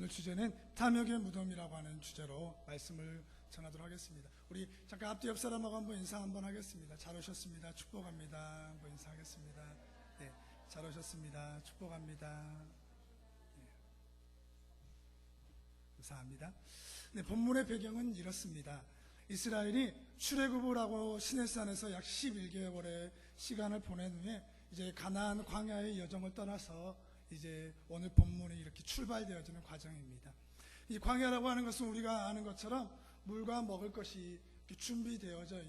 오늘 주제는 탐욕의 무덤이라고 하는 주제로 말씀을 전하도록 하겠습니다. 우리 잠깐 앞뒤 옆 사람하고 한번 인사 한번 하겠습니다. 잘 오셨습니다. 축복합니다. 한번 인사하겠습니다. 네, 잘 오셨습니다. 축복합니다. 네, 감사합니다. 네, 본문의 배경은 이렇습니다. 이스라엘이 출애굽을 하고 시내산에서 약 11개월의 시간을 보낸 후에 이제 가나안 광야의 여정을 떠나서 이제 오늘 본문이 이렇게 출발되어지는 과정입니다. 이 광야라고 하는 것은 우리가 아는 것처럼 물과 먹을 것이 준비되어져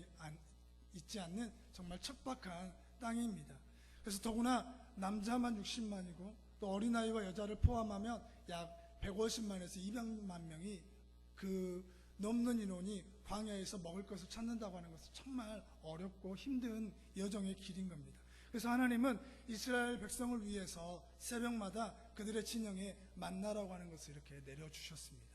있지 않는 정말 척박한 땅입니다. 그래서 더구나 남자만 60만이고 또 어린아이와 여자를 포함하면 약 150만에서 200만 명이 그 넘는 인원이 광야에서 먹을 것을 찾는다고 하는 것은 정말 어렵고 힘든 여정의 길인 겁니다. 그래서 하나님은 이스라엘 백성을 위해서 새벽마다 그들의 진영에 만나라고 하는 것을 이렇게 내려주셨습니다.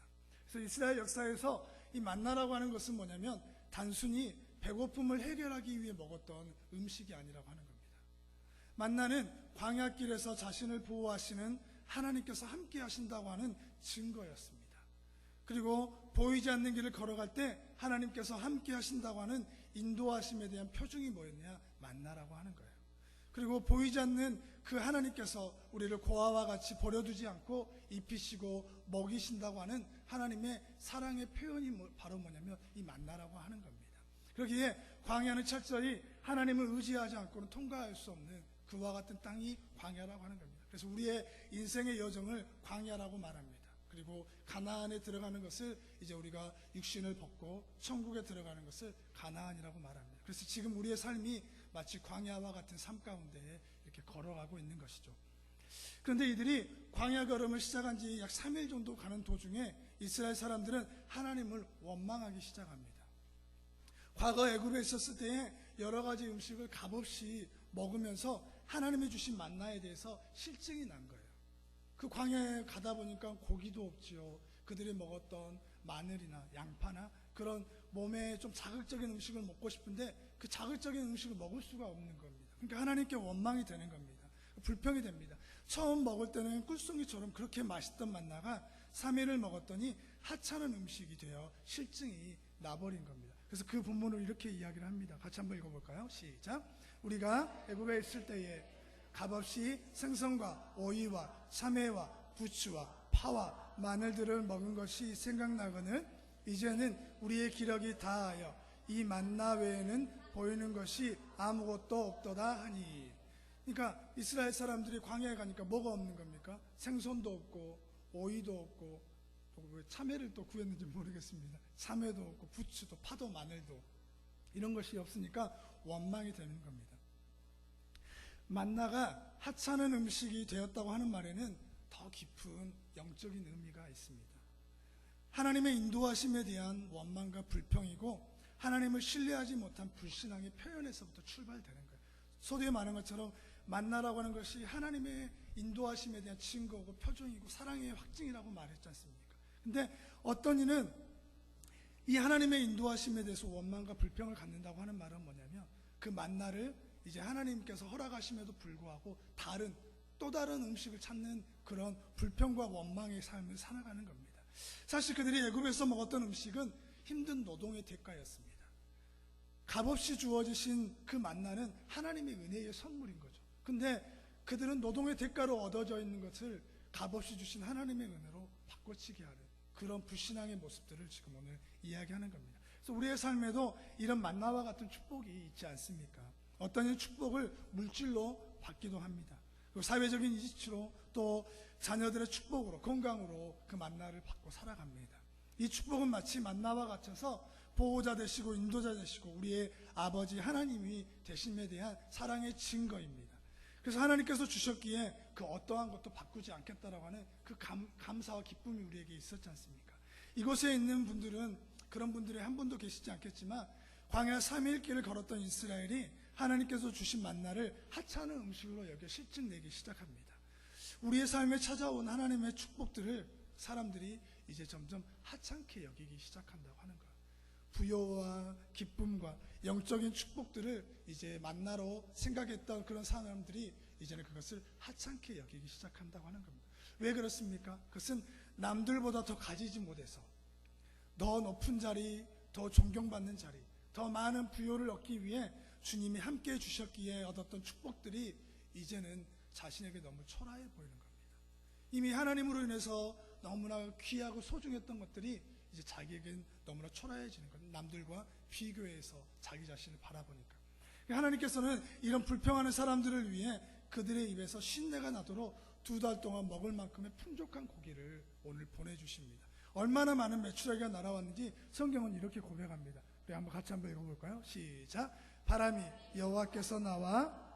그래서 이스라엘 역사에서 이 만나라고 하는 것은 뭐냐면 단순히 배고픔을 해결하기 위해 먹었던 음식이 아니라고 하는 겁니다. 만나는 광야길에서 자신을 보호하시는 하나님께서 함께 하신다고 하는 증거였습니다. 그리고 보이지 않는 길을 걸어갈 때 하나님께서 함께 하신다고 하는 인도하심에 대한 표징이 뭐였냐? 만나라고 하는 거예요. 그리고 보이지 않는 그 하나님께서 우리를 고아와 같이 버려두지 않고 입히시고 먹이신다고 하는 하나님의 사랑의 표현이 바로 뭐냐면 이 만나라고 하는 겁니다. 그러기에 광야는 철저히 하나님을 의지하지 않고는 통과할 수 없는 그와 같은 땅이 광야라고 하는 겁니다. 그래서 우리의 인생의 여정을 광야라고 말합니다. 그리고 가나안에 들어가는 것을 이제 우리가 육신을 벗고 천국에 들어가는 것을 가나안이라고 말합니다. 그래서 지금 우리의 삶이 마치 광야와 같은 삶 가운데 이렇게 걸어가고 있는 것이죠. 그런데 이들이 광야 걸음을 시작한 지 약 3일 정도 가는 도중에 이스라엘 사람들은 하나님을 원망하기 시작합니다. 과거 애굽에 있었을 때에 여러 가지 음식을 값없이 먹으면서 하나님이 주신 만나에 대해서 실증이 난 거예요. 그 광야에 가다 보니까 고기도 없지요. 그들이 먹었던 마늘이나 양파나 그런 몸에 좀 자극적인 음식을 먹고 싶은데 그 자극적인 음식을 먹을 수가 없는 겁니다. 그러니까 하나님께 원망이 되는 겁니다. 불평이 됩니다. 처음 먹을 때는 꿀송이처럼 그렇게 맛있던 만나가 3일을 먹었더니 하찮은 음식이 되어 실증이 나버린 겁니다. 그래서 그 본문을 이렇게 이야기를 합니다. 같이 한번 읽어볼까요? 시작. 우리가 애굽에 있을 때에 값없이 생선과 오이와 참외와 부추와 파와 마늘들을 먹은 것이 생각나거늘 이제는 우리의 기력이 다하여 이 만나 외에는 보이는 것이 아무것도 없도다 하니. 그러니까 이스라엘 사람들이 광야에 가니까 뭐가 없는 겁니까? 생선도 없고 오이도 없고 또 왜 참외를 또 구했는지 모르겠습니다. 참외도 없고 부추도 파도 마늘도 이런 것이 없으니까 원망이 되는 겁니다. 만나가 하찮은 음식이 되었다고 하는 말에는 더 깊은 영적인 의미가 있습니다. 하나님의 인도하심에 대한 원망과 불평이고 하나님을 신뢰하지 못한 불신앙의 표현에서부터 출발되는 거예요. 소리에 말한 것처럼 만나라고 하는 것이 하나님의 인도하심에 대한 증거고 표정이고 사랑의 확증이라고 말했지 않습니까? 근데 어떤 이는 이 하나님의 인도하심에 대해서 원망과 불평을 갖는다고 하는 말은 뭐냐면 그 만나를 이제 하나님께서 허락하심에도 불구하고 또 다른 음식을 찾는 그런 불평과 원망의 삶을 살아가는 겁니다. 사실 그들이 애굽에서 먹었던 음식은 힘든 노동의 대가였습니다. 값없이 주어지신 그 만나는 하나님의 은혜의 선물인 거죠. 근데 그들은 노동의 대가로 얻어져 있는 것을 값없이 주신 하나님의 은혜로 바꿔치기 하는 그런 불신앙의 모습들을 지금 오늘 이야기하는 겁니다. 그래서 우리의 삶에도 이런 만나와 같은 축복이 있지 않습니까? 어떤 이는 축복을 물질로 받기도 합니다. 그리고 사회적인 이치로 또 자녀들의 축복으로 건강으로 그 만나를 받고 살아갑니다. 이 축복은 마치 만나와 같아서 보호자 되시고 인도자 되시고 우리의 아버지 하나님이 되심에 대한 사랑의 증거입니다. 그래서 하나님께서 주셨기에 그 어떠한 것도 바꾸지 않겠다라고 하는 그 감사와 기쁨이 우리에게 있었지 않습니까? 이곳에 있는 분들은 그런 분들이 한 분도 계시지 않겠지만 광야 3일 길을 걸었던 이스라엘이 하나님께서 주신 만나를 하찮은 음식으로 여겨 실증내기 시작합니다. 우리의 삶에 찾아온 하나님의 축복들을 사람들이 이제 점점 하찮게 여기기 시작한다고 하는 거예요. 부여와 기쁨과 영적인 축복들을 이제 만나로 생각했던 그런 사람들이 이제는 그것을 하찮게 여기기 시작한다고 하는 겁니다. 왜 그렇습니까? 그것은 남들보다 더 가지지 못해서 더 높은 자리, 더 존경받는 자리, 더 많은 부요를 얻기 위해 주님이 함께해 주셨기에 얻었던 축복들이 이제는 자신에게 너무 초라해 보이는 겁니다. 이미 하나님으로 인해서 너무나 귀하고 소중했던 것들이 이제 자기에겐 너무나 초라해지는 겁니다. 남들과 비교해서 자기 자신을 바라보니까. 하나님께서는 이런 불평하는 사람들을 위해 그들의 입에서 신내가 나도록 2달 동안 먹을 만큼의 풍족한 고기를 오늘 보내주십니다. 얼마나 많은 메추라기가 날아왔는지 성경은 이렇게 고백합니다. 우리 한번 같이 한번 읽어볼까요? 시작. 바람이 여호와께서 나와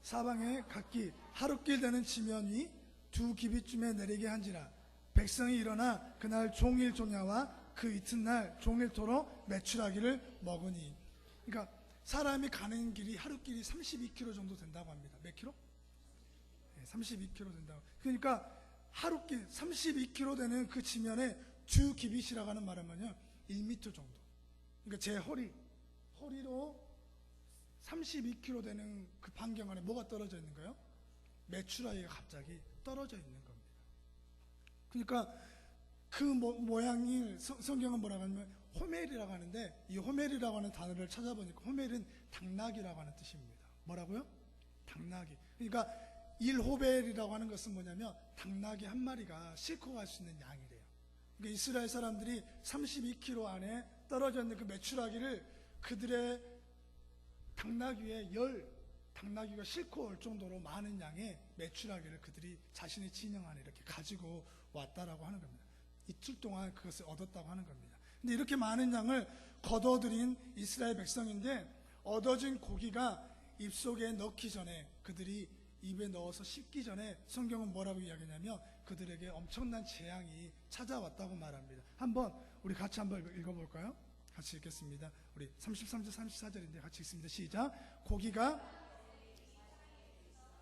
사방에 각기 하루길 되는 지면 위 2기빗쯤에 내리게 한지라. 백성이 일어나 그날 종일 종야와 그 이튿날 종일토록 메추라기를 먹으니. 그러니까 사람이 가는 길이 하루길이 32km 정도 된다고 합니다. 몇 킬로? 32km 된다고. 그러니까 하루길 32km 되는 그 지면에 2기빗이라고 하는 말은 1m 정도. 그러니까 제 허리로 32km 되는 그 반경 안에 뭐가 떨어져 있는 거예요? 메추라기가 갑자기 떨어져 있는 겁니다. 그러니까 그 모양이 성경은 뭐라고 하냐면 호멜이라고 하는데, 이 호멜이라고 하는 단어를 찾아보니까 호멜은 당나귀라고 하는 뜻입니다. 뭐라고요? 당나귀. 그러니까 1호벨이라고 하는 것은 뭐냐면 당나귀 한 마리가 싣고 갈 수 있는 양이래요. 그러니까 이스라엘 사람들이 32km 안에 떨어져 있는 그 메추라기를 그들의 당나귀의 당나귀가 싣고 올 정도로 많은 양의 메추라기를 그들이 자신의 진영 안에 이렇게 가지고 왔다라고 하는 겁니다. 이틀 동안 그것을 얻었다고 하는 겁니다. 근데 이렇게 많은 양을 거둬들인 이스라엘 백성인데, 얻어진 고기가 입속에 넣기 전에, 그들이 입에 넣어서 씹기 전에 성경은 뭐라고 이야기하냐면 그들에게 엄청난 재앙이 찾아왔다고 말합니다. 한번 우리 같이 한번 읽어볼까요? 같이 읽겠습니다. 우리 33절 34절인데 같이 읽습니다. 시작. 고기가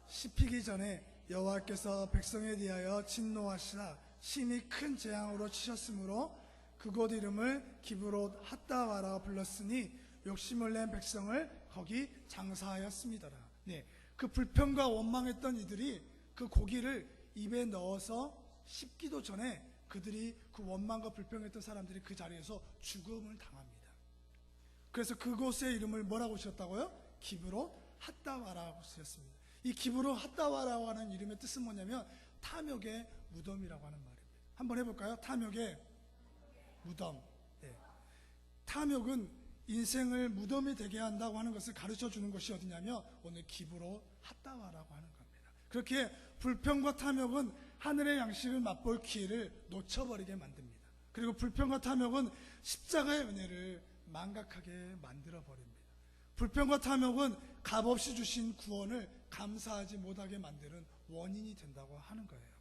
씹히기 전에 여호와께서 백성에 대하여 진노하시사 심히 큰 재앙으로 치셨으므로 그곳 이름을 기브롯 핫다와라 불렀으니 욕심을 낸 백성을 거기 장사하였습니다라. 네, 그 불평과 원망했던 이들이 그 고기를 입에 넣어서 씹기도 전에 그들이 그 원망과 불평했던 사람들이 그 자리에서 죽음을 당합니다. 그래서 그곳의 이름을 뭐라고 지었다고요? 기브롯 핫다와라고 지었습니다. 이 기브롯 핫다와라고 하는 이름의 뜻은 뭐냐면 탐욕의 무덤이라고 하는 말입니다. 한번 해볼까요? 탐욕의 무덤. 네. 탐욕은 인생을 무덤이 되게 한다고 하는 것을 가르쳐 주는 것이 어디냐면 오늘 기브롯 핫다와라고 하는 겁니다. 그렇게 불평과 탐욕은 하늘의 양식을 맛볼 기회를 놓쳐버리게 만듭니다. 그리고 불평과 탐욕은 십자가의 은혜를 망각하게 만들어 버립니다. 불평과 탐욕은 값없이 주신 구원을 감사하지 못하게 만드는 원인이 된다고 하는 거예요.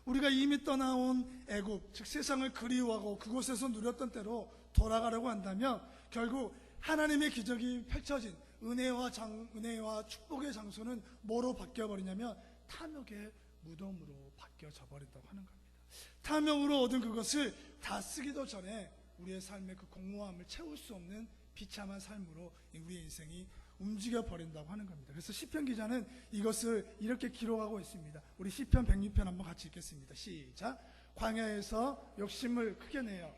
우리가 이미 떠나온 애굽, 즉 세상을 그리워하고 그곳에서 누렸던 때로 돌아가려고 한다면 결국 하나님의 기적이 펼쳐진 은혜와 축복의 장소는 뭐로 바뀌어버리냐면 탐욕의 무덤으로 바뀌어져 버린다고 하는 겁니다. 탐욕으로 얻은 그것을 다 쓰기도 전에 우리의 삶의 그 공허함을 채울 수 없는 비참한 삶으로 우리의 인생이 움직여 버린다고 하는 겁니다. 그래서 시편 기자는 이것을 이렇게 기록하고 있습니다. 우리 시편 106편 한번 같이 읽겠습니다. 시작. 광야에서 욕심을 크게 내어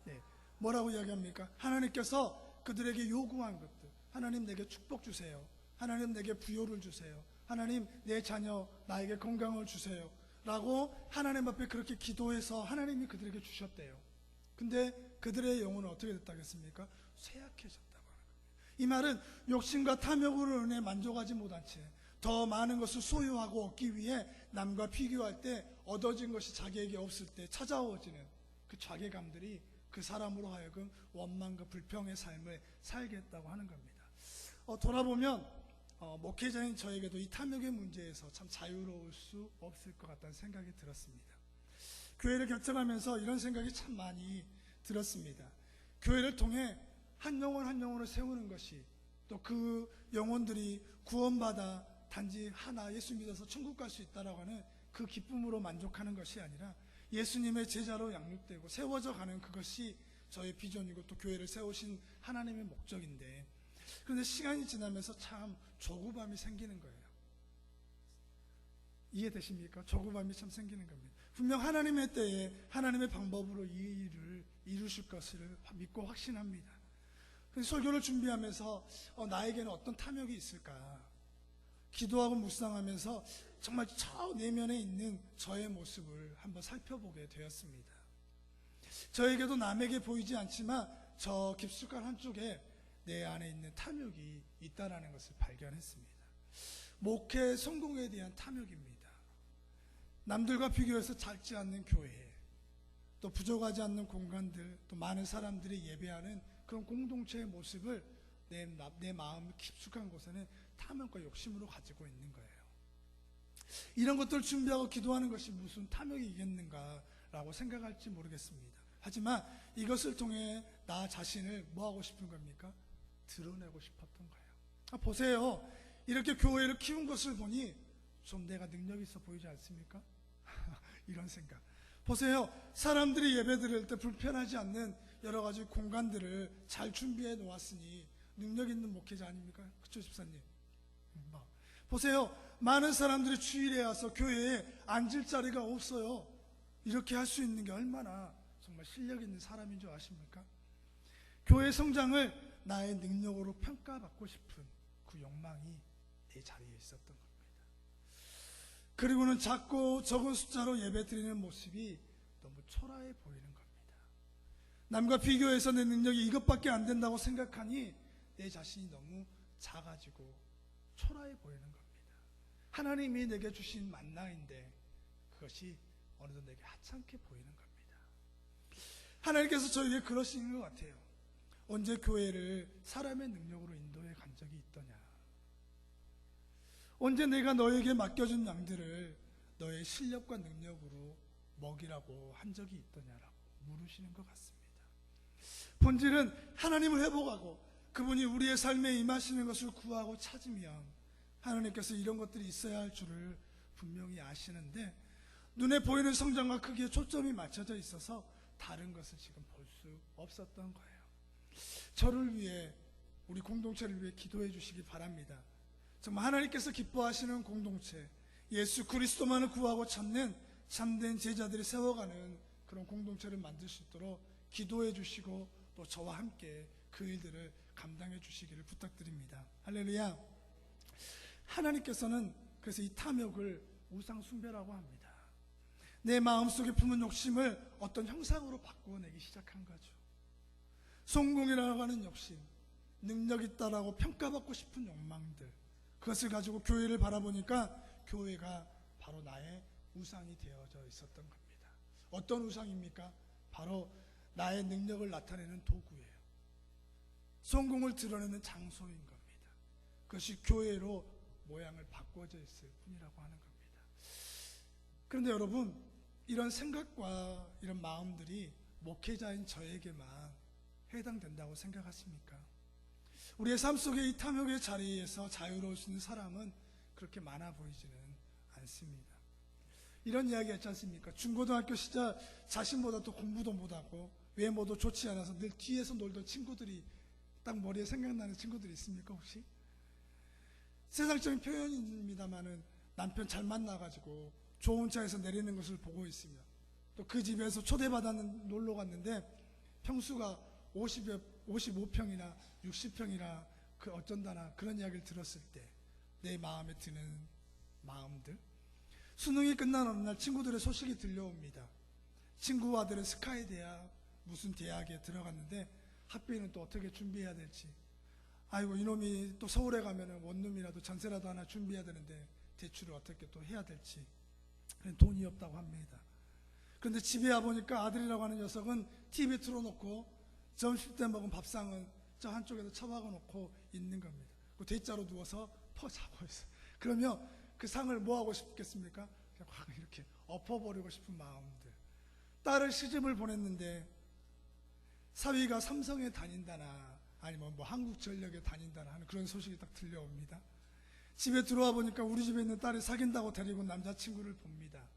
네, 뭐라고 이야기합니까? 하나님께서 그들에게 요구한 것들, 하나님 내게 축복 주세요, 하나님 내게 부요를 주세요, 하나님 내 자녀 나에게 건강을 주세요 라고 하나님 앞에 그렇게 기도해서 하나님이 그들에게 주셨대요. 근데 그들의 영혼은 어떻게 됐다겠습니까? 쇠약해졌다고 하는 겁니다. 이 말은 욕심과 탐욕으로 인해 만족하지 못한 채 더 많은 것을 소유하고 얻기 위해 남과 비교할 때 얻어진 것이 자기에게 없을 때 찾아오지는 그 자괴감들이 그 사람으로 하여금 원망과 불평의 삶을 살게 했다고 하는 겁니다. 돌아보면 목회자인 저에게도 이 탐욕의 문제에서 참 자유로울 수 없을 것 같다는 생각이 들었습니다. 교회를 결정하면서 이런 생각이 참 많이 들었습니다. 교회를 통해 한 영혼 한 영혼을 세우는 것이, 또 그 영혼들이 구원받아 단지 하나 예수 믿어서 천국 갈 수 있다라고 하는 그 기쁨으로 만족하는 것이 아니라 예수님의 제자로 양육되고 세워져 가는 그것이 저의 비전이고 또 교회를 세우신 하나님의 목적인데, 그런데 시간이 지나면서 참 조급함이 생기는 거예요. 이해되십니까? 조급함이 참 생기는 겁니다. 분명 하나님의 때에 하나님의 방법으로 이 일을 이루실 것을 믿고 확신합니다. 설교를 준비하면서 나에게는 어떤 탐욕이 있을까 기도하고 묵상하면서 정말 저 내면에 있는 저의 모습을 한번 살펴보게 되었습니다. 저에게도 남에게 보이지 않지만 저 깊숙한 한쪽에 내 안에 있는 탐욕이 있다는 것을 발견했습니다. 목회 성공에 대한 탐욕입니다. 남들과 비교해서 작지 않는 교회, 또 부족하지 않는 공간들, 또 많은 사람들이 예배하는 그런 공동체의 모습을 내 마음 깊숙한 곳에는 탐욕과 욕심으로 가지고 있는 거예요. 이런 것들을 준비하고 기도하는 것이 무슨 탐욕이겠는가라고 생각할지 모르겠습니다. 하지만 이것을 통해 나 자신을 뭐하고 싶은 겁니까? 드러내고 싶었던 거예요. 보세요. 이렇게 교회를 키운 것을 보니 좀 내가 능력이 있어 보이지 않습니까? 이런 생각. 보세요. 사람들이 예배 드릴 때 불편하지 않는 여러 가지 공간들을 잘 준비해 놓았으니 능력 있는 목회자 아닙니까? 그쵸, 집사님? 보세요. 많은 사람들이 주일에 와서 교회에 앉을 자리가 없어요. 이렇게 할 수 있는 게 얼마나 정말 실력 있는 사람인 줄 아십니까? 교회 성장을 나의 능력으로 평가받고 싶은 그 욕망이 내 자리에 있었던 겁니다. 그리고는 작고 적은 숫자로 예배 드리는 모습이 너무 초라해 보이는 겁니다. 남과 비교해서 내 능력이 이것밖에 안 된다고 생각하니 내 자신이 너무 작아지고 초라해 보이는 겁니다. 하나님이 내게 주신 만나인데 그것이 어느덧 내게 하찮게 보이는 겁니다. 하나님께서 저에게 그러시는 것 같아요. 언제 교회를 사람의 능력으로 인도해 간 적이 있더냐? 언제 내가 너에게 맡겨준 양들을 너의 실력과 능력으로 먹이라고 한 적이 있더냐라고 물으시는 것 같습니다. 본질은 하나님을 회복하고 그분이 우리의 삶에 임하시는 것을 구하고 찾으면 하나님께서 이런 것들이 있어야 할 줄을 분명히 아시는데 눈에 보이는 성장과 크기에 초점이 맞춰져 있어서 다른 것을 지금 볼 수 없었던 거예요. 저를 위해, 우리 공동체를 위해 기도해 주시기 바랍니다. 정말 하나님께서 기뻐하시는 공동체, 예수 그리스도만을 구하고 찾는 참된 제자들이 세워가는 그런 공동체를 만들 수 있도록 기도해 주시고 또 저와 함께 그 일들을 감당해 주시기를 부탁드립니다. 할렐루야. 하나님께서는 그래서 이 탐욕을 우상 숭배라고 합니다. 내 마음속에 품은 욕심을 어떤 형상으로 바꾸어내기 시작한 거죠. 성공이라고 하는 욕심, 능력 있다라고 평가받고 싶은 욕망들, 그것을 가지고 교회를 바라보니까 교회가 바로 나의 우상이 되어져 있었던 겁니다. 어떤 우상입니까? 바로 나의 능력을 나타내는 도구예요. 성공을 드러내는 장소인 겁니다. 그것이 교회로 모양을 바꿔져 있을 뿐이라고 하는 겁니다. 그런데 여러분, 이런 생각과 이런 마음들이 목회자인 저에게만 해당된다고 생각하십니까? 우리의 삶 속에 이 탐욕의 자리에서 자유로울 수 있는 사람은 그렇게 많아 보이지는 않습니다. 이런 이야기 했지 않습니까? 중고등학교 시절 자신보다 또 공부도 못하고 외모도 좋지 않아서 늘 뒤에서 놀던 친구들이 딱 머리에 생각나는 친구들이 있습니까 혹시? 세상적인 표현입니다만은 남편 잘 만나가지고 좋은 차에서 내리는 것을 보고 있으며 또 그 집에서 초대받아는 놀러 갔는데 평수가 55평이나 60평이나 그 어쩐다나 그런 이야기를 들었을 때 내 마음에 드는 마음들. 수능이 끝난 어느 날 친구들의 소식이 들려옵니다. 친구 아들은 스카이 대학 무슨 대학에 들어갔는데 학비는 또 어떻게 준비해야 될지, 아이고 이놈이 또 서울에 가면은 원룸이라도 전세라도 하나 준비해야 되는데 대출을 어떻게 또 해야 될지 돈이 없다고 합니다. 그런데 집에 와보니까 아들이라고 하는 녀석은 TV 틀어놓고 점심때 먹은 밥상은 저 한쪽에서 처박아 놓고 있는 겁니다. 그 대자로 누워서 퍼 자고 있어요. 그러면 그 상을 뭐 하고 싶겠습니까? 그냥 확 이렇게 엎어버리고 싶은 마음들. 딸을 시집을 보냈는데 사위가 삼성에 다닌다나 아니면 뭐 한국전력에 다닌다나 하는 그런 소식이 딱 들려옵니다. 집에 들어와 보니까 우리 집에 있는 딸이 사귄다고 데리고 남자친구를 봅니다.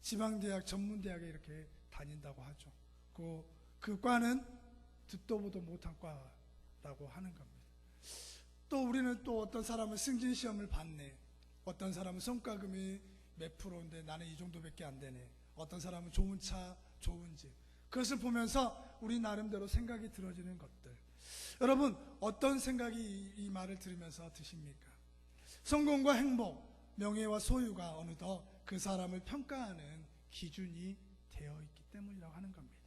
지방대학, 전문대학에 이렇게 다닌다고 하죠. 그 과는 듣도 보도 못한 과라고 하는 겁니다. 또 우리는 또 어떤 사람은 승진시험을 봤네. 어떤 사람은 성과금이 몇 프로인데 나는 이 정도밖에 안 되네. 어떤 사람은 좋은 차, 좋은 집. 그것을 보면서 우리 나름대로 생각이 들어지는 것들. 여러분, 어떤 생각이 이 말을 들으면서 드십니까? 성공과 행복, 명예와 소유가 어느덧 그 사람을 평가하는 기준이 되어 있기 때문이라고 하는 겁니다.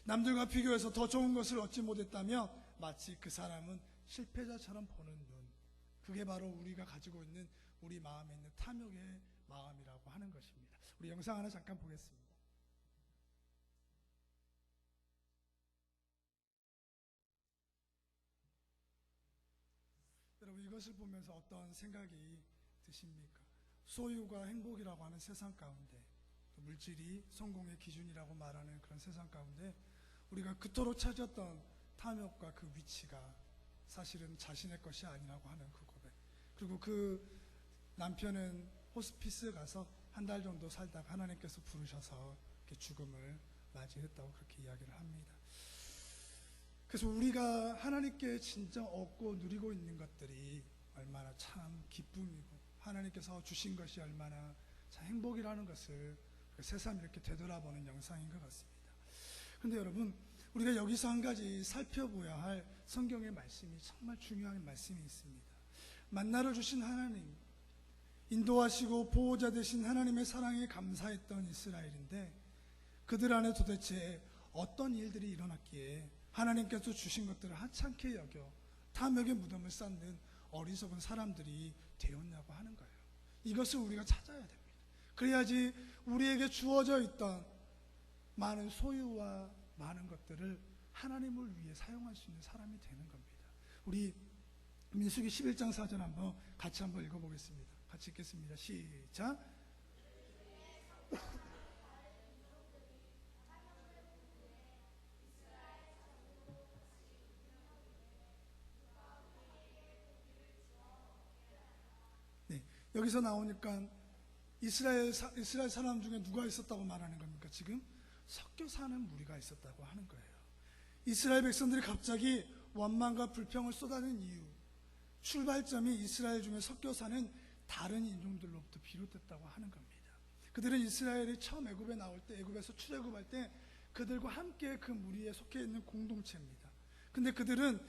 남들과 비교해서 더 좋은 것을 얻지 못했다며 마치 그 사람은 실패자처럼 보는 눈, 그게 바로 우리가 가지고 있는 우리 마음에 있는 탐욕의 마음이라고 하는 것입니다. 우리 영상 하나 잠깐 보겠습니다. 여러분, 이것을 보면서 어떤 생각이 드십니까? 소유가 행복이라고 하는 세상 가운데, 또 물질이 성공의 기준이라고 말하는 그런 세상 가운데 우리가 그토록 찾았던 탐욕과 그 위치가 사실은 자신의 것이 아니라고 하는 그 고백. 그리고 그 남편은 호스피스 가서 한 달 정도 살다가 하나님께서 부르셔서 죽음을 맞이했다고 그렇게 이야기를 합니다. 그래서 우리가 하나님께 진짜 얻고 누리고 있는 것들이 얼마나 참 기쁨이고 하나님께서 주신 것이 얼마나 참 행복이라는 것을 새삼 이렇게 되돌아보는 영상인 것 같습니다. 그런데 여러분, 우리가 여기서 한 가지 살펴봐야 할 성경의 말씀이 정말 중요한 말씀이 있습니다. 만나를 주신 하나님, 인도하시고 보호자 되신 하나님의 사랑에 감사했던 이스라엘인데 그들 안에 도대체 어떤 일들이 일어났기에 하나님께서 주신 것들을 하찮게 여겨 탐욕의 무덤을 쌓는 어리석은 사람들이 되었냐고 하는 거예요. 이것을 우리가 찾아야 됩니다. 그래야지 우리에게 주어져 있던 많은 소유와 많은 것들을 하나님을 위해 사용할 수 있는 사람이 되는 겁니다. 우리 민수기 11장 4절 한번 같이 한번 읽어보겠습니다. 같이 읽겠습니다. 시작. 네, 여기서 나오니까 이스라엘 사람 중에 누가 있었다고 말하는 겁니까? 지금 섞여 사는 무리가 있었다고 하는 거예요. 이스라엘 백성들이 갑자기 원망과 불평을 쏟아낸 이유, 출발점이 이스라엘 중에 섞여 사는 다른 인종들로부터 비롯됐다고 하는 겁니다. 그들은 이스라엘이 처음 애굽에 나올 때, 애굽에서 출애굽할 때 그들과 함께 그 무리에 속해 있는 공동체입니다. 근데 그들은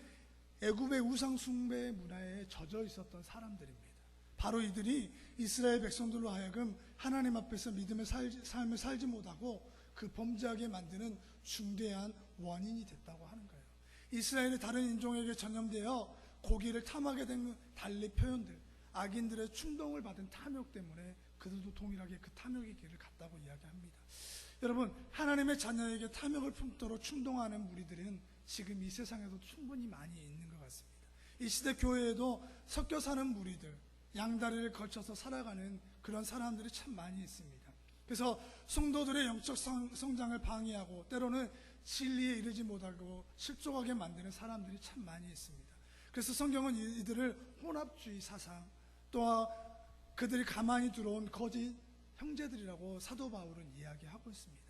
애굽의 우상 숭배 문화에 젖어 있었던 사람들입니다. 바로 이들이 이스라엘 백성들로 하여금 하나님 앞에서 믿음의 삶을 살지 못하고 그 범죄하게 만드는 중대한 원인이 됐다고 하는 거예요. 이스라엘이 다른 인종에게 전염되어 고기를 탐하게 된 달리 표현들, 악인들의 충동을 받은 탐욕 때문에 그들도 동일하게 그 탐욕의 길을 갔다고 이야기합니다. 여러분, 하나님의 자녀에게 탐욕을 품도록 충동하는 무리들은 지금 이 세상에도 충분히 많이 있는 것 같습니다. 이 시대 교회에도 섞여 사는 무리들, 양다리를 걸쳐서 살아가는 그런 사람들이 참 많이 있습니다. 그래서 성도들의 영적 성장을 방해하고 때로는 진리에 이르지 못하고 실족하게 만드는 사람들이 참 많이 있습니다. 그래서 성경은 이들을 혼합주의 사상, 또한 그들이 가만히 들어온 거짓 형제들이라고 사도 바울은 이야기하고 있습니다.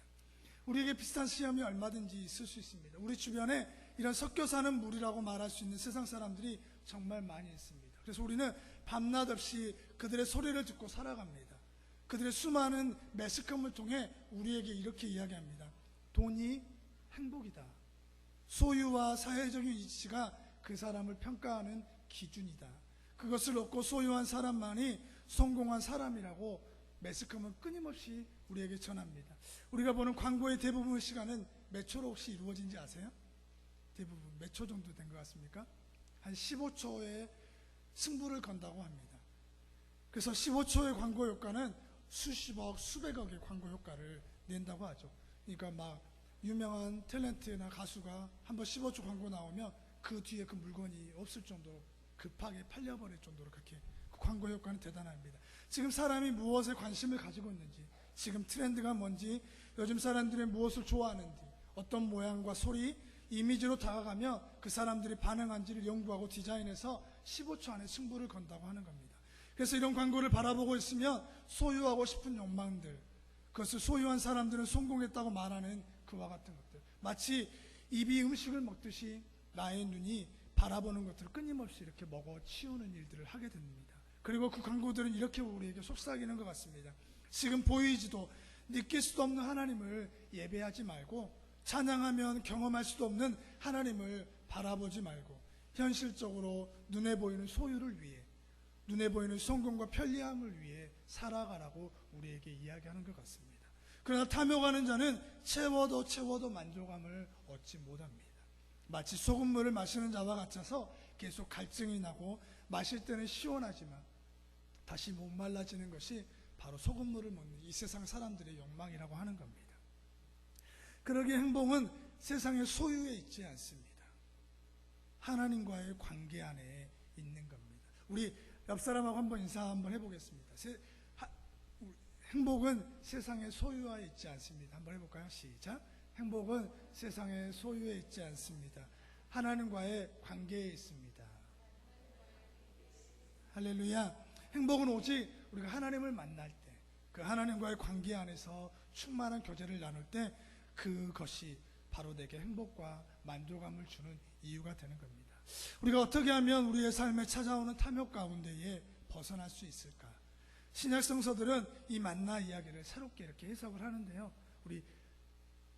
우리에게 비슷한 시험이 얼마든지 있을 수 있습니다. 우리 주변에 이런 섞여 사는 무리라고 말할 수 있는 세상 사람들이 정말 많이 있습니다. 그래서 우리는 밤낮 없이 그들의 소리를 듣고 살아갑니다. 그들의 수많은 매스컴을 통해 우리에게 이렇게 이야기합니다. 돈이 행복이다. 소유와 사회적인 이치가 그 사람을 평가하는 기준이다. 그것을 얻고 소유한 사람만이 성공한 사람이라고 매스컴은 끊임없이 우리에게 전합니다. 우리가 보는 광고의 대부분의 시간은 몇 초로 혹시 이루어진지 아세요? 대부분 몇 초 정도 된 것 같습니까? 한 15초의 승부를 건다고 합니다. 그래서 15초의 광고 효과는 수십억, 수백억의 광고 효과를 낸다고 하죠. 그러니까 막 유명한 탤런트나 가수가 한번 15초 광고 나오면 그 뒤에 그 물건이 없을 정도로 급하게 팔려버릴 정도로 그렇게 그 광고 효과는 대단합니다. 지금 사람이 무엇에 관심을 가지고 있는지, 지금 트렌드가 뭔지, 요즘 사람들이 무엇을 좋아하는지, 어떤 모양과 소리, 이미지로 다가가며 그 사람들이 반응한지를 연구하고 디자인해서 15초 안에 승부를 건다고 하는 겁니다. 그래서 이런 광고를 바라보고 있으면 소유하고 싶은 욕망들, 그것을 소유한 사람들은 성공했다고 말하는 그와 같은 것들, 마치 입이 음식을 먹듯이 나의 눈이 바라보는 것들을 끊임없이 이렇게 먹어 치우는 일들을 하게 됩니다. 그리고 그 광고들은 이렇게 우리에게 속삭이는 것 같습니다. 지금 보이지도 느낄 수도 없는 하나님을 예배하지 말고, 찬양하면 경험할 수도 없는 하나님을 바라보지 말고, 현실적으로 눈에 보이는 소유를 위해, 눈에 보이는 성공과 편리함을 위해 살아가라고 우리에게 이야기하는 것 같습니다. 그러나 탐욕하는 자는 채워도 만족함을 얻지 못합니다. 마치 소금물을 마시는 자와 같아서 계속 갈증이 나고, 마실 때는 시원하지만 다시 목말라지는 것이 바로 소금물을 먹는 이 세상 사람들의 욕망이라고 하는 겁니다. 그러기에 행복은 세상의 소유에 있지 않습니다. 하나님과의 관계 안에 있는 겁니다. 우리 옆 사람하고 한번 인사 한번 해보겠습니다. 행복은 세상의 소유에 있지 않습니다. 한번 해볼까요? 시작. 행복은 세상의 소유에 있지 않습니다. 하나님과의 관계에 있습니다. 할렐루야. 행복은 오직 우리가 하나님을 만날 때, 그 하나님과의 관계 안에서 충만한 교제를 나눌 때, 그것이 바로 내게 행복과 만족감을 주는 이유가 되는 겁니다. 우리가 어떻게 하면 우리의 삶에 찾아오는 탐욕 가운데에 벗어날 수 있을까? 신약 성서들은 이 만나 이야기를 새롭게 이렇게 해석을 하는데요. 우리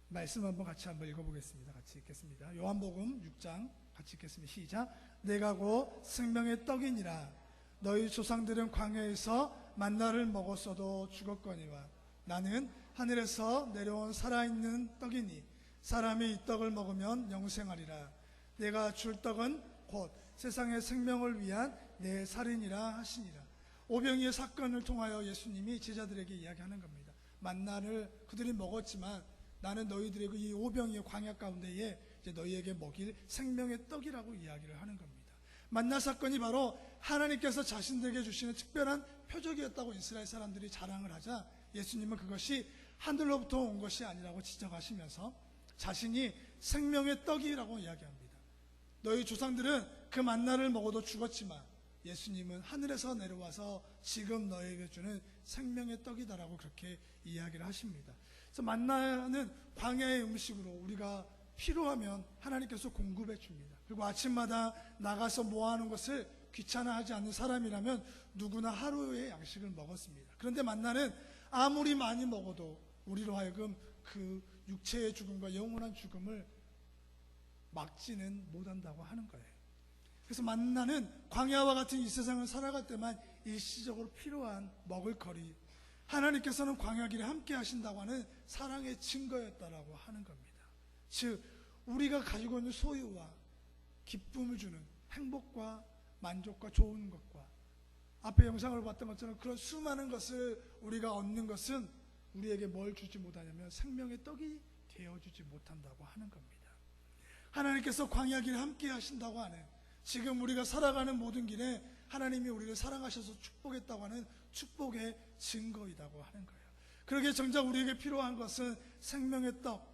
말씀 같이 한번 읽어보겠습니다. 같이 읽겠습니다. 요한복음 6장 같이 읽겠습니다. 시작. 내가 곧 생명의 떡이니라. 너희 조상들은 광야에서 만나를 먹었어도 죽었거니와 나는 하늘에서 내려온 살아있는 떡이니 사람이 이 떡을 먹으면 영생하리라. 내가 줄 떡은 곧 세상의 생명을 위한 내 살이니라 하시니라. 오병이의 사건을 통하여 예수님이 제자들에게 이야기하는 겁니다. 만나를 그들이 먹었지만 나는 너희들의 이 오병이의 광야 가운데에 이제 너희에게 먹일 생명의 떡이라고 이야기를 하는 겁니다. 만나 사건이 바로 하나님께서 자신들에게 주시는 특별한 표적이었다고 이스라엘 사람들이 자랑을 하자 예수님은 그것이 하늘로부터 온 것이 아니라고 지적하시면서 자신이 생명의 떡이라고 이야기합니다. 너희 조상들은 그 만나를 먹어도 죽었지만 예수님은 하늘에서 내려와서 지금 너희에게 주는 생명의 떡이다라고 그렇게 이야기를 하십니다. 그래서 만나는 광야의 음식으로 우리가 필요하면 하나님께서 공급해 줍니다. 그리고 아침마다 나가서 모아놓은 것을 귀찮아하지 않는 사람이라면 누구나 하루의 양식을 먹었습니다. 그런데 만나는 아무리 많이 먹어도 우리로 하여금 그 육체의 죽음과 영원한 죽음을 막지는 못한다고 하는 거예요. 그래서 만나는 광야와 같은 이 세상을 살아갈 때만 일시적으로 필요한 먹을거리, 하나님께서는 광야길에 함께 하신다고 하는 사랑의 증거였다라고 하는 겁니다. 즉 우리가 가지고 있는 소유와 기쁨을 주는 행복과 만족과 좋은 것과 앞에 영상을 봤던 것처럼 그런 수많은 것을 우리가 얻는 것은 우리에게 뭘 주지 못하냐면 생명의 떡이 되어주지 못한다고 하는 겁니다. 하나님께서 광야길에 함께 하신다고 하는, 지금 우리가 살아가는 모든 길에 하나님이 우리를 사랑하셔서 축복했다고 하는 축복의 증거이라고 하는 거예요. 그러기에 정작 우리에게 필요한 것은 생명의 떡,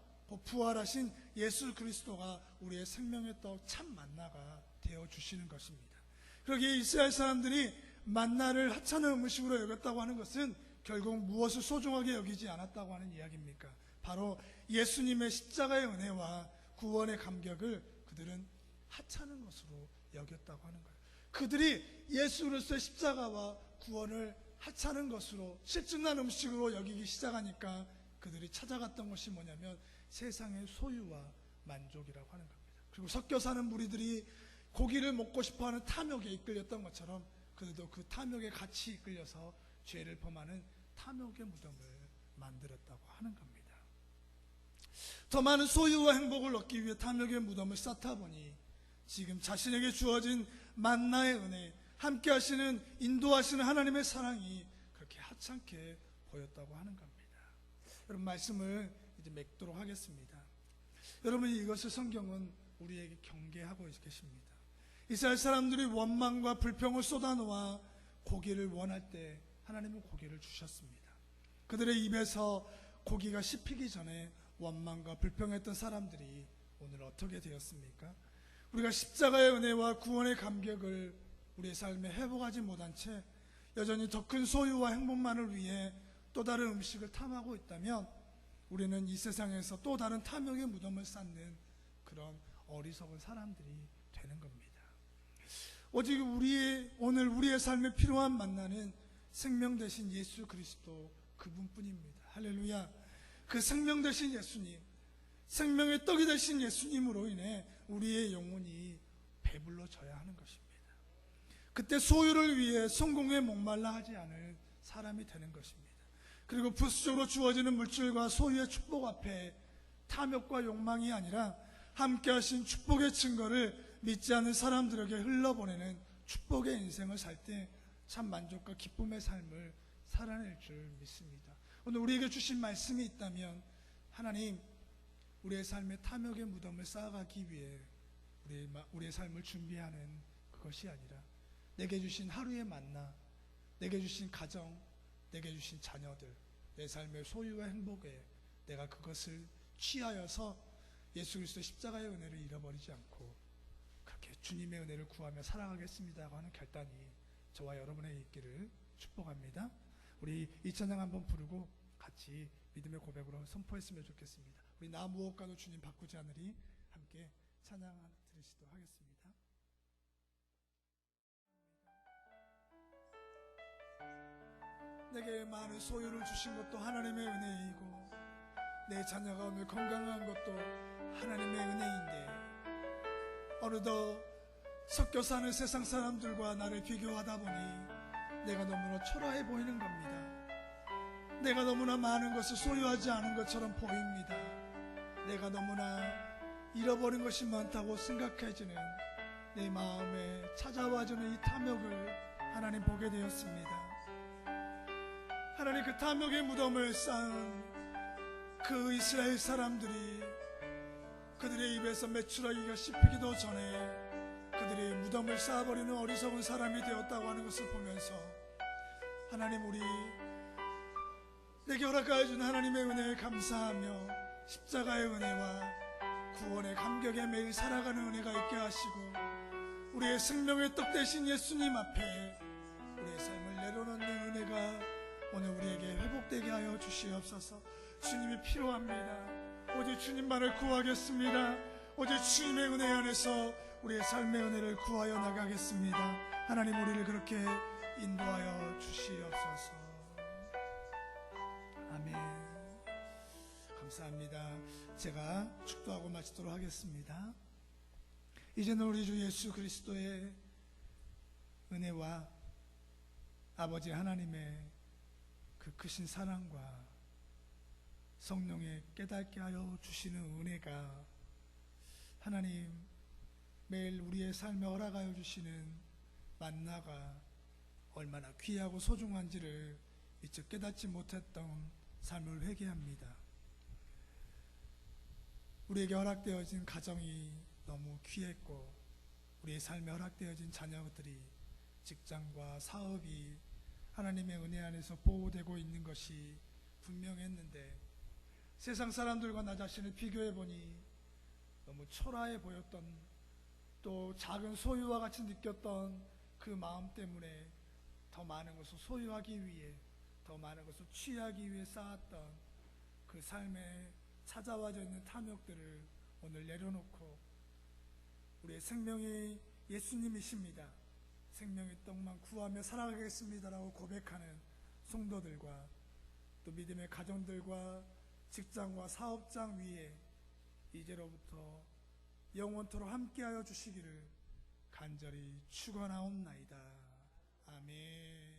부활하신 예수 그리스도가 우리의 생명의 떡 참 만나가 되어주시는 것입니다. 그러기에 이스라엘 사람들이 만나를 하찮은 음식으로 여겼다고 하는 것은 결국 무엇을 소중하게 여기지 않았다고 하는 이야기입니까? 바로 예수님의 십자가의 은혜와 구원의 감격을 그들은 하찮은 것으로 여겼다고 하는 거예요. 그들이 예수 그리스도의 십자가와 구원을 하찮은 것으로 실증난 음식으로 여기기 시작하니까 그들이 찾아갔던 것이 뭐냐면 세상의 소유와 만족이라고 하는 겁니다. 그리고 섞여 사는 무리들이 고기를 먹고 싶어하는 탐욕에 이끌렸던 것처럼 그들도 그 탐욕에 같이 이끌려서 죄를 범하는 탐욕의 무덤을 만들었다고 하는 겁니다. 더 많은 소유와 행복을 얻기 위해 탐욕의 무덤을 쌓다 보니 지금 자신에게 주어진 만나의 은혜, 함께 하시는, 인도하시는 하나님의 사랑이 그렇게 하찮게 보였다고 하는 겁니다. 여러분, 말씀을 이제 맺도록 하겠습니다. 여러분, 이것을 성경은 우리에게 경계하고 계십니다. 이스라엘 사람들이 원망과 불평을 쏟아놓아 고기를 원할 때 하나님은 고기를 주셨습니다. 그들의 입에서 고기가 씹히기 전에 원망과 불평했던 사람들이 오늘 어떻게 되었습니까? 우리가 십자가의 은혜와 구원의 감격을 우리의 삶에 회복하지 못한 채 여전히 더 큰 소유와 행복만을 위해 또 다른 음식을 탐하고 있다면 우리는 이 세상에서 또 다른 탐욕의 무덤을 쌓는 그런 어리석은 사람들이 되는 겁니다. 오직 오늘 우리의 삶에 필요한 만나는 생명 되신 예수 그리스도 그분뿐입니다. 할렐루야. 그 생명 되신 예수님, 생명의 떡이 되신 예수님으로 인해 우리의 영혼이 배불러져야 하는 것입니다. 그때 소유를 위해 성공에 목말라 하지 않을 사람이 되는 것입니다. 그리고 부수적으로 주어지는 물질과 소유의 축복 앞에 탐욕과 욕망이 아니라 함께 하신 축복의 증거를 믿지 않는 사람들에게 흘러보내는 축복의 인생을 살 때 참 만족과 기쁨의 삶을 살아낼 줄 믿습니다. 오늘 우리에게 주신 말씀이 있다면 하나님, 우리의 삶에 탐욕의 무덤을 쌓아가기 위해 우리의 삶을 준비하는 그것이 아니라 내게 주신 하루의 만나, 내게 주신 가정, 내게 주신 자녀들, 내 삶의 소유와 행복에 내가 그것을 취하여서 예수 그리스도의 십자가의 은혜를 잃어버리지 않고 그렇게 주님의 은혜를 구하며 살아가겠습니다 하는 결단이 저와 여러분의 있기를 축복합니다. 우리 이 찬양 한번 부르고 같이 믿음의 고백으로 선포했으면 좋겠습니다. 우리 나 무엇과도 주님 바꾸지 않으리 함께 찬양 드리시도록 하겠습니다. 내게 많은 소유를 주신 것도 하나님의 은혜이고 내 자녀가 오늘 건강한 것도 하나님의 은혜인데 어느덧 섞여 사는 세상 사람들과 나를 비교하다 보니 내가 너무나 초라해 보이는 겁니다. 내가 너무나 많은 것을 소유하지 않은 것처럼 보입니다. 내가 너무나 잃어버린 것이 많다고 생각해지는 내 마음에 찾아와주는 이 탐욕을 하나님 보게 되었습니다. 하나님, 그 탐욕의 무덤을 쌓은 그 이스라엘 사람들이 그들의 입에서 메추라기가 씹히기도 전에 그들의 무덤을 쌓아버리는 어리석은 사람이 되었다고 하는 것을 보면서 하나님, 우리 내게 허락하여 준 하나님의 은혜에 감사하며 십자가의 은혜와 구원의 감격에 매일 살아가는 은혜가 있게 하시고 우리의 생명의 떡 되신 예수님 앞에 우리의 삶을 내려놓는 은혜가 오늘 우리에게 회복되게 하여 주시옵소서. 주님이 필요합니다. 오직 주님만을 구하겠습니다. 오직 주님의 은혜 안에서 우리의 삶의 은혜를 구하여 나가겠습니다. 하나님, 우리를 그렇게 인도하여 주시옵소서. 아멘. 감사합니다. 제가 축도하고 마치도록 하겠습니다. 이제는 우리 주 예수 그리스도의 은혜와 아버지 하나님의 그 크신 사랑과 성령의 깨닫게 하여 주시는 은혜가 하나님 매일 우리의 삶에 허락하여 주시는 만나가 얼마나 귀하고 소중한지를 미처 깨닫지 못했던 삶을 회개합니다. 우리에게 허락되어진 가정이 너무 귀했고 우리의 삶에 허락되어진 자녀들이 직장과 사업이 하나님의 은혜 안에서 보호되고 있는 것이 분명했는데 세상 사람들과 나 자신을 비교해보니 너무 초라해 보였던 또 작은 소유와 같이 느꼈던 그 마음 때문에 더 많은 것을 소유하기 위해 더 많은 것을 취하기 위해 쌓았던 그 삶에 찾아와져 있는 탐욕들을 오늘 내려놓고 우리의 생명이 예수님이십니다. 생명의 떡만 구하며 살아가겠습니다라고 고백하는 성도들과 또 믿음의 가정들과 직장과 사업장 위에 이제로부터 영원토록 함께하여 주시기를 간절히 축원하옵나이다. 아멘.